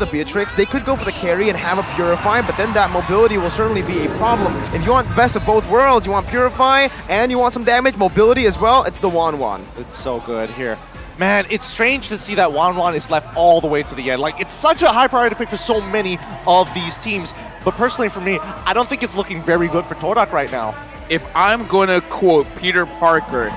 the Beatrix, they could go for the carry and have a Purify, but then that mobility will certainly be a problem. If you want the best of both worlds, you want Purify and you want some damage, mobility as well, it's the Wan. It's so good here. Man, it's strange to see that Wan is left all the way to the end. Like, it's such a high priority pick for so many of these teams. But personally for me, I don't think it's looking very good for Todak right now. If I'm going to quote Peter Parker,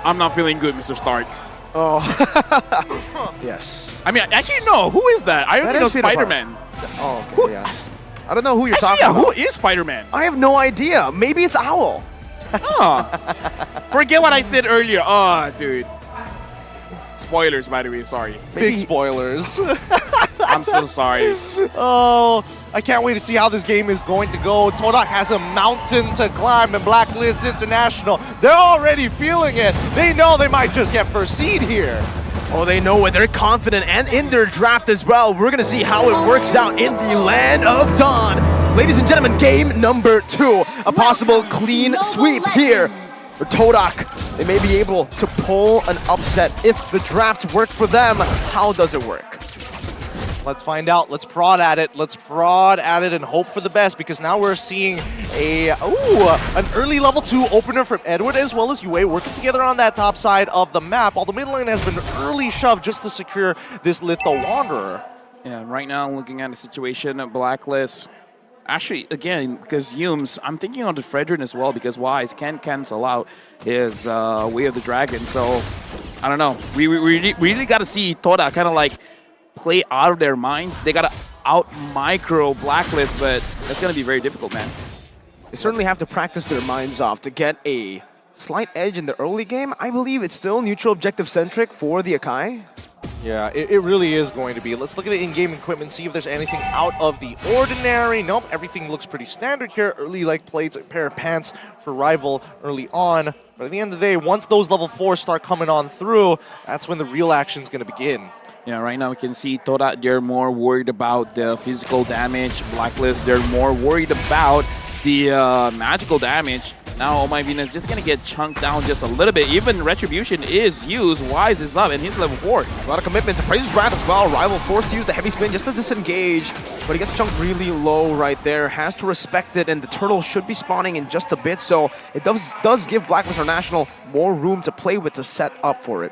I'm not feeling good, Mr. Stark. Oh, yes. I mean, actually, no. Who is that? I only know Spider-Man. Oh, okay, yes. I don't know who you're talking about. Who is Spider-Man? I have no idea. Maybe it's Owl. Oh. Forget what I said earlier. Oh, dude. Spoilers, by the way. Sorry. Big spoilers. I'm so sorry. Oh, I can't wait to see how this game is going to go. Todak has a mountain to climb in Blacklist International. They're already feeling it. They know they might just get first seed here. Oh, they know it. They're confident and in their draft as well. We're going to see how it works out in the Land of Dawn. Ladies and gentlemen, game number 2. A possible clean sweep here for Todak. They may be able to pull an upset if the draft worked for them. How does it work? Let's find out. Let's prod at it. Let's prod at it and hope for the best, because now we're seeing an early level 2 opener from Edward as well as UA working together on that top side of the map. While the mid lane has been early shoved just to secure this Litho Wanderer. Yeah, right now looking at the situation of Blacklist. Actually, again, because Yumes, I'm thinking on the Fredrin as well, because Wise can cancel out his Way of the Dragon. So, I don't know. We really got to see Toda kind of like play out of their minds. They got to out-micro Blacklist, but that's going to be very difficult, man. They certainly have to practice their minds off to get a slight edge in the early game. I believe it's still neutral objective-centric for the Akai. Yeah, it really is going to be. Let's look at the in-game equipment, see if there's anything out of the ordinary. Nope, everything looks pretty standard here. Early like plates, a pair of pants for Rival early on. But at the end of the day, once those level 4s start coming on through, that's when the real action's going to begin. Yeah, right now we can see Toda, they're more worried about the physical damage. Blacklist, they're more worried about the magical damage. Now, Oh My Venus just going to get chunked down just a little bit. Even Retribution is used. Wise is up, and he's level 4. A lot of commitments. Praises Wrath as well. Rival forced to use the heavy spin just to disengage. But he gets chunked really low right there. Has to respect it, and the turtle should be spawning in just a bit. So it does give Blacklist International more room to play with to set up for it.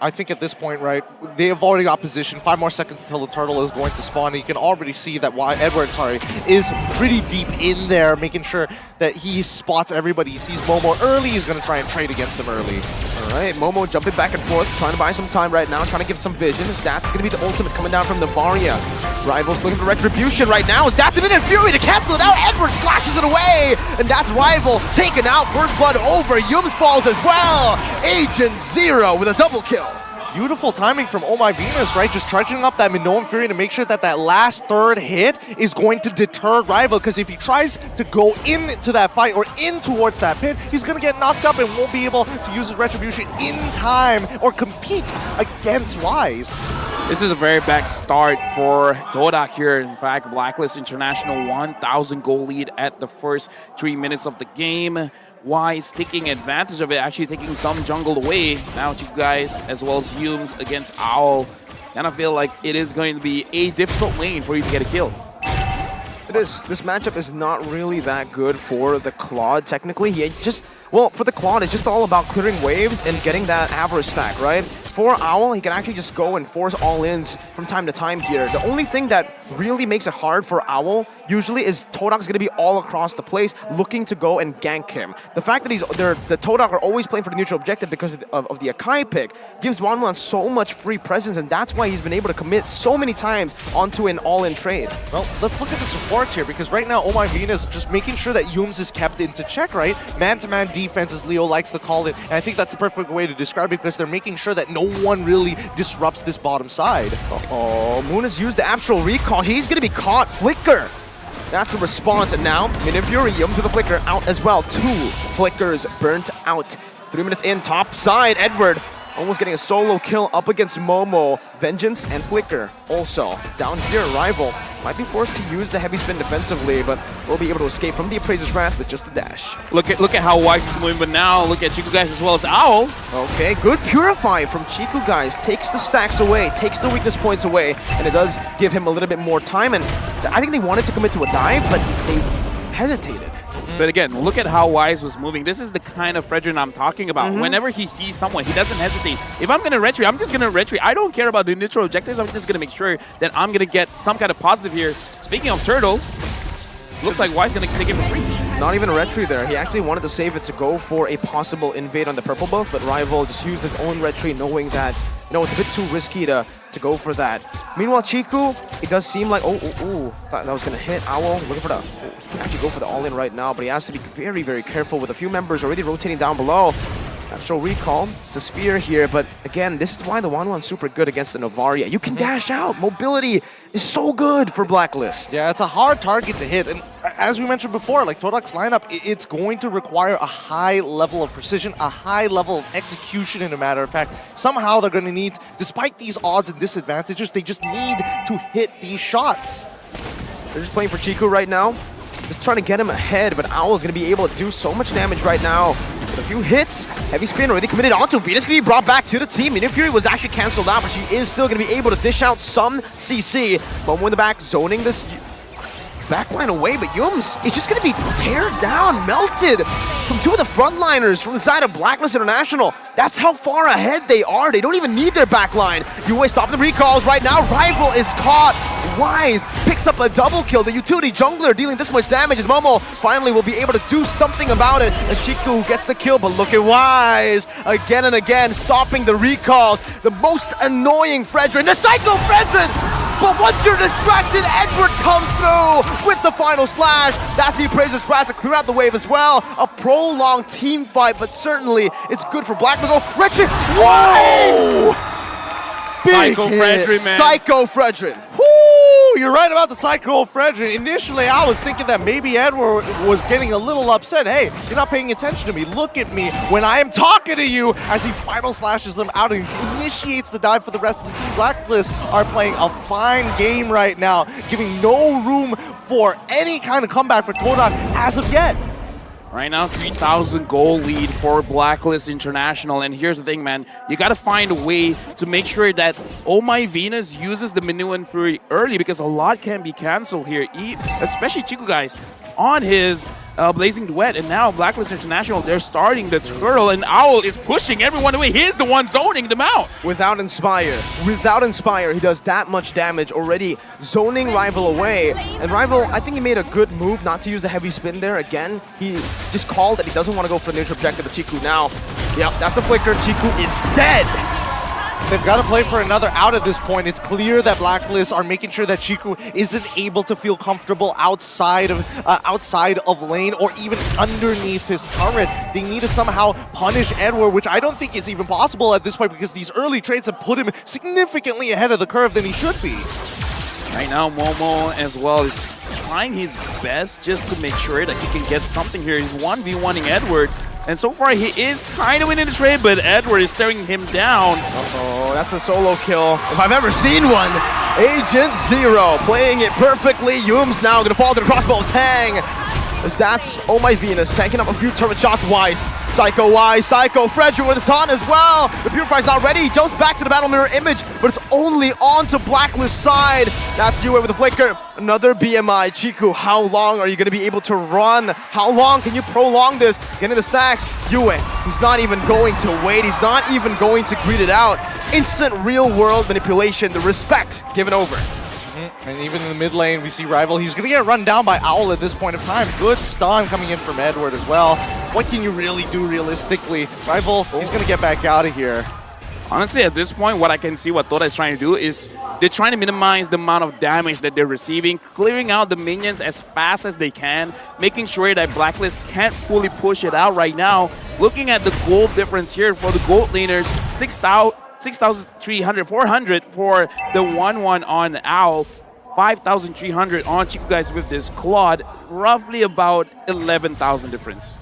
I think at this point, right, they have already got position. 5 more seconds until the turtle is going to spawn. You can already see that Edward, is pretty deep in there, making sure that he spots everybody. He sees Momo early. He's going to try and trade against them early. All right, Momo jumping back and forth, trying to buy some time right now, trying to give some vision. That's going to be the ultimate coming down from Navaria. Rivals looking for Retribution right now. Is that the minute Fury to cancel it out? Edward slashes it away, and that's Rival taken out. First blood over. Yumes falls as well. Agent Zero with a double kill. Beautiful timing from Oh My Venus, right? Just charging up that Minoan Fury to make sure that that last third hit is going to deter Rival, because if he tries to go into that fight or in towards that pit, he's going to get knocked up and won't be able to use his Retribution in time or compete against Wise. This is a very bad start for Todak here. In fact, Blacklist International 1,000 goal lead at the first 3 minutes of the game. Wise taking advantage of it, actually taking some jungle away. Now you guys, as well as Yumes against Owl, kind of feel like it is going to be a difficult lane for you to get a kill. It is. This matchup is not really that good for the Claude, technically. For the Claude, it's just all about clearing waves and getting that average stack, right? For Owl, he can actually just go and force all-ins from time to time here. The only thing that really makes it hard for Owl usually is Todak's going to be all across the place looking to go and gank him. The fact that the Todak are always playing for the neutral objective because of the Akai pick gives Wanwan so much free presence, and that's why he's been able to commit so many times onto an all-in trade. Well, let's look at the support here, because right now Oh My Venus just making sure that Yumes is kept into check, right? Man-to-man defense, as Leo likes to call it, and I think that's the perfect way to describe it, because they're making sure that no one really disrupts this bottom side. Moon has used the actual recall. He's going to be caught. Flicker. That's the response, and now Minifuri to the Flicker out as well. 2 Flickers burnt out. 3 minutes in, top side. Edward almost getting a solo kill up against Momo. Vengeance and Flicker also down here. Rival might be forced to use the heavy spin defensively, but will be able to escape from the Appraiser's Wrath with just the dash. Look at how Wise is moving, but now look at Chiku guys as well as Owl. Okay, good Purify from Chiku guys. Takes the stacks away, takes the weakness points away, and it does give him a little bit more time. And I think they wanted to commit to a dive, but they hesitated. But again, look at how Wise was moving. This is the kind of Fredrin I'm talking about. Whenever he sees someone, he doesn't hesitate. If I'm going to retreat, I'm just going to retreat. I don't care about the neutral objectives. I'm just going to make sure that I'm going to get some kind of positive here. Speaking of Turtle, looks like Wise going to take it for free. Not even a retreat there. He actually wanted to save it to go for a possible invade on the purple buff, but Rival just used his own retreat knowing that, you know, it's a bit too risky to go for that. Meanwhile, Chiku, it does seem like, thought that was going to hit. Owl looking for the, he can actually go for the all-in right now, but he has to be very, very careful with a few members already rotating down below. Natural recall, it's a sphere here, but again, this is why the 1-1's super good against the Novaria. You can dash out. Mobility is so good for Blacklist. Yeah, it's a hard target to hit, and as we mentioned before, like Todak's lineup, it's going to require a high level of precision, a high level of execution, in a matter of fact. Somehow they're going to need, despite these odds and disadvantages, they just need to hit these shots. They're just playing for Chiku right now. Just trying to get him ahead, but Owl's going to be able to do so much damage right now. With a few hits, heavy spin already committed onto Venus, going to be brought back to the team. Minion Fury was actually cancelled out, but she is still going to be able to dish out some CC. Momo in the back, zoning this backline away, but Yums is just going to be teared down, melted from two of the frontliners from the side of Blacklist International. That's how far ahead they are. They don't even need their backline. Yue stopping the recalls right now. Rival is caught. Wise picks up a double kill. The utility jungler dealing this much damage as Momo finally will be able to do something about it as Chiku gets the kill, but look at Wise again and again stopping the recalls. The most annoying Fredrin, the Psycho Fredrin! But once you're distracted, Edward comes through with the final slash. That's the Appraiser's Wrath to clear out the wave as well. A prolonged team fight, but certainly it's good for Black. Retreat! Whoa! Psycho Fredrin, man. Psycho Fredrin. Woo! You're right about the Psycho Fredrin. Initially, I was thinking that maybe Edward was getting a little upset. Hey, you're not paying attention to me. Look at me when I am talking to you, as he final slashes them out and initiates the dive for the rest of the team. Blacklist are playing a fine game right now, giving no room for any kind of comeback for Todak as of yet. Right now, 3,000 goal lead for Blacklist International. And here's the thing, man. You got to find a way to make sure that Oh My Venus uses the Minuan Fury early, because a lot can be canceled here, especially Chiku guys on his Blazing Duet. And now Blacklist International, they're starting the Turtle, and Owl is pushing everyone away. He's the one zoning them out. Without Inspire, he does that much damage already, zoning Rival away. And Rival, I think he made a good move not to use the heavy spin there. Again, he just called that he doesn't want to go for the neutral objective of Chiku now. Yep, that's the flicker. Chiku is dead. They've got to play for another out at this point. It's clear that Blacklist are making sure that Chiku isn't able to feel comfortable outside of lane or even underneath his turret. They need to somehow punish Edward, which I don't think is even possible at this point, because these early trades have put him significantly ahead of the curve than he should be. Right now, Momo as well is trying his best just to make sure that he can get something here. He's 1v1ing Edward. And so far, he is kind of winning the trade, but Edward is staring him down. Uh-oh, that's a solo kill if I've ever seen one. Agent Zero playing it perfectly. Yum's now going to fall to the crossbow of Tang. As that's Oh My Venus tanking up a few turret shots. Wise, Psycho Fredrin with a taunt as well. The Purify's not ready. He jumps back to the Battle Mirror image, but it's only onto Blacklist side. That's Yue with a flicker. Another BMI. Chiku, how long are you going to be able to run? How long can you prolong this? Getting the stacks. Yue, he's not even going to wait. He's not even going to greet it out. Instant real-world manipulation. The respect given over. And even in the mid lane, we see Rival. He's going to get run down by Owl at this point of time. Good stun coming in from Edward as well. What can you really do realistically? Rival, he's going to get back out of here. Honestly, at this point, what I can see what Toda is trying to do is they're trying to minimize the amount of damage that they're receiving, clearing out the minions as fast as they can, making sure that Blacklist can't fully push it out right now. Looking at the gold difference here for the gold laners, 6,300, 400 for the 1-1 on Owl, 5,300 on Chiku guys with this Claude, roughly about 11,000 difference.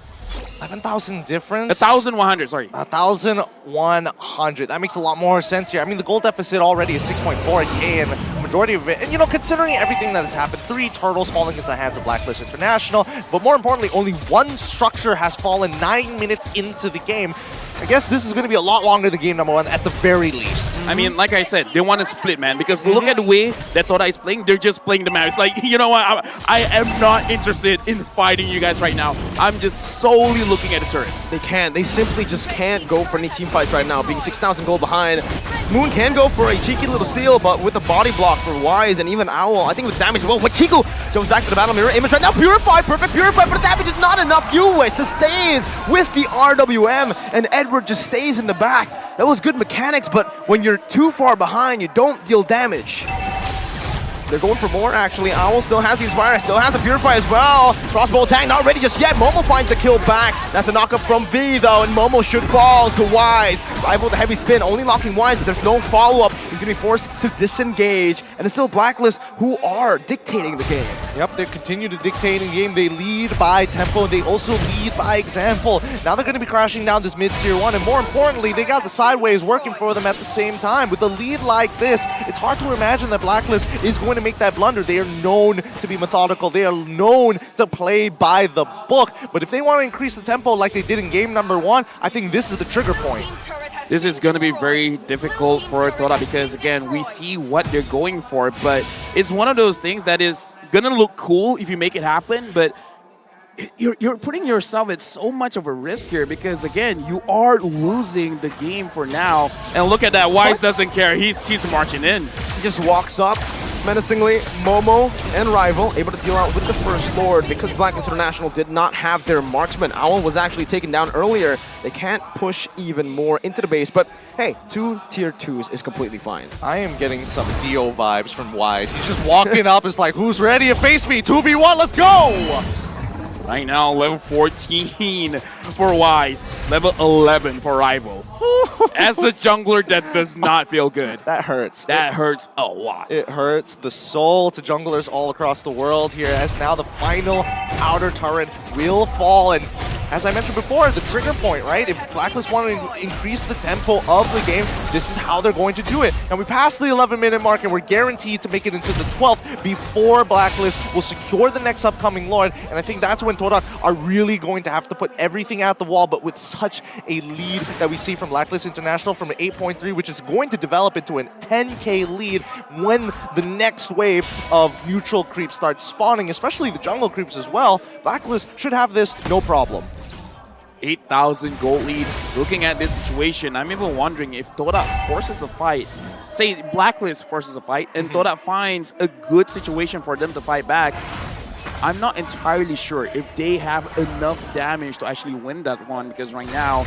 11,000 difference? 1,100, sorry. 1,100. That makes a lot more sense here. I mean, the gold deficit already is 6.4K, and majority of it. And, you know, considering everything that has happened, 3 turtles falling into the hands of Blacklist International, but more importantly, only 1 structure has fallen 9 minutes into the game. I guess this is going to be a lot longer than game number 1 at the very least. I mean, like I said, they want to split, man, because look at the way that Toda is playing. They're just playing the map. It's like, you know what? I am not interested in fighting you guys right now. I'm just solely looking at the turrets. They can't. They simply just can't go for any team fights right now, being 6,000 gold behind. Moon can go for a cheeky little steal, but with a body block for Wise and even Owl, I think with damage as well. But Chico jumps back to the battle mirror image right now. Purify, perfect Purify, but the damage is not enough. Yue sustains with the RWM, and Edward just stays in the back. That was good mechanics, but when you're too far behind, you don't deal damage. They're going for more, actually. Owl still has the Inspire, still has the Purify as well. Crossbow attack not ready just yet. Momo finds the kill back. That's a knockup from V, though, and Momo should fall to Wise. Rival with the heavy spin, only locking Wise, but there's no follow-up. He's going to be forced to disengage, and it's still Blacklist who are dictating the game. Yep, they continue to dictate in the game. They lead by tempo. They also lead by example. Now they're going to be crashing down this mid-tier 1, and more importantly, they got the sideways working for them at the same time. With a lead like this, it's hard to imagine that Blacklist is going to make that blunder. They are known to be methodical. They are known to play by the book. But if they want to increase the tempo like they did in game number 1, I think this is the trigger point. This is going to be very difficult for Toda because, again, we see what they're going for, but it's one of those things that is going to look cool if you make it happen, but you're putting yourself at so much of a risk here because, again, you are losing the game for now. And look at that. Wise doesn't care. He's marching in. He just walks up menacingly. Momo and Rival able to deal out with the First Lord because Blacklist International did not have their marksman. Owl was actually taken down earlier. They can't push even more into the base, but hey, 2 tier 2s is completely fine. I am getting some Dio vibes from Wise. He's just walking up. It's like, who's ready to face me? 2v1, let's go! Right now, level 14 for Wise, level 11 for Rival. As a jungler, that does not feel good. That hurts. That hurts a lot. It hurts the soul to junglers all across the world here, as now the final outer turret will fall. And as I mentioned before, the trigger point, right? If Blacklist want to increase the tempo of the game, this is how they're going to do it. And we passed the 11-minute mark, and we're guaranteed to make it into the 12th before Blacklist will secure the next upcoming Lord. And I think that's when Toda are really going to have to put everything at the wall, but with such a lead that we see from Blacklist International from an 8.3, which is going to develop into a 10k lead when the next wave of neutral creeps starts spawning, especially the jungle creeps as well. Blacklist should have this no problem. 8,000 gold lead. Looking at this situation, I'm even wondering if Toda forces a fight, say Blacklist forces a fight, and Toda finds a good situation for them to fight back. I'm not entirely sure if they have enough damage to actually win that one, because right now,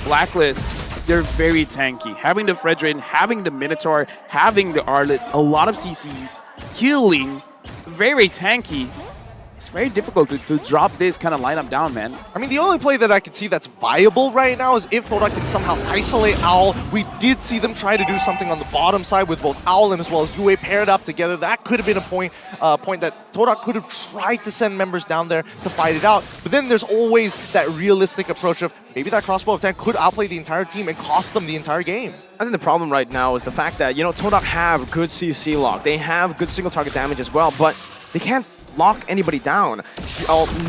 Blacklist, they're very tanky. Having the Fredrin, having the Minotaur, having the Arlet, a lot of CCs, healing, very tanky. It's very difficult to drop this kind of lineup down, man. I mean, the only play that I could see that's viable right now is if Toda can somehow isolate Owl. We did see them try to do something on the bottom side with both Owl and as well as Yue paired up together. That could have been a point that Toda could have tried to send members down there to fight it out. But then there's always that realistic approach of maybe that crossbow attack could outplay the entire team and cost them the entire game. I think the problem right now is the fact that, you know, Toda have good CC lock. They have good single target damage as well, but they can't lock anybody down.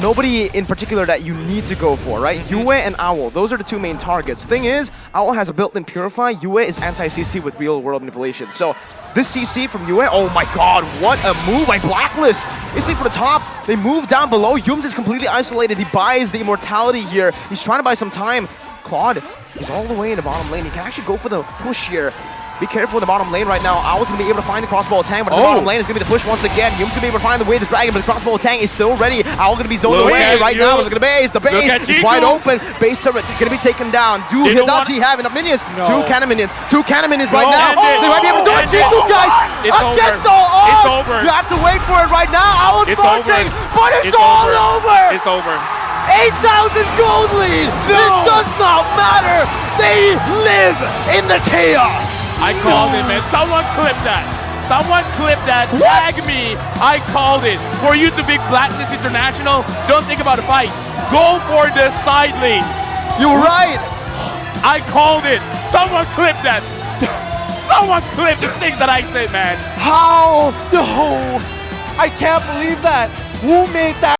Nobody in particular that you need to go for, right? Yue and Owl, those are the 2 main targets. Thing is, Owl has a built-in Purify. Yue is anti-CC with real-world manipulation. So this CC from Yue, oh my god, what a move by Blacklist. Instantly for the top, they move down below. Yums is completely isolated. He buys the immortality here. He's trying to buy some time. Claude is all the way in the bottom lane. He can actually go for the push here. Be careful in the bottom lane right now. Owl's going to be able to find the crossbow attack, but the bottom lane is going to be the push once again. Yum's going to be able to find the way the dragon, but his crossbow attack is still ready. Owl going to be zoned away right now. Look at the base. The base is wide open. Base turret going to be taken down. Does he have enough minions? No. 2 cannon minions. 2 cannon minions right now. They might be able to do it. Chico, guys! Against all odds! It's over. You have to wait for it right now. Owl's marching, but it's all over! It's over. 8,000 gold lead! No. It does not matter! They live in the chaos! I called it, man. Someone clip that. Someone clip that. What? Tag me. I called it. For you to be Blacklist International, don't think about the fight. Go for the side lanes. You're right! I called it. Someone clip that. Someone clip the things that I say, man. How? No! I can't believe that. Who made that?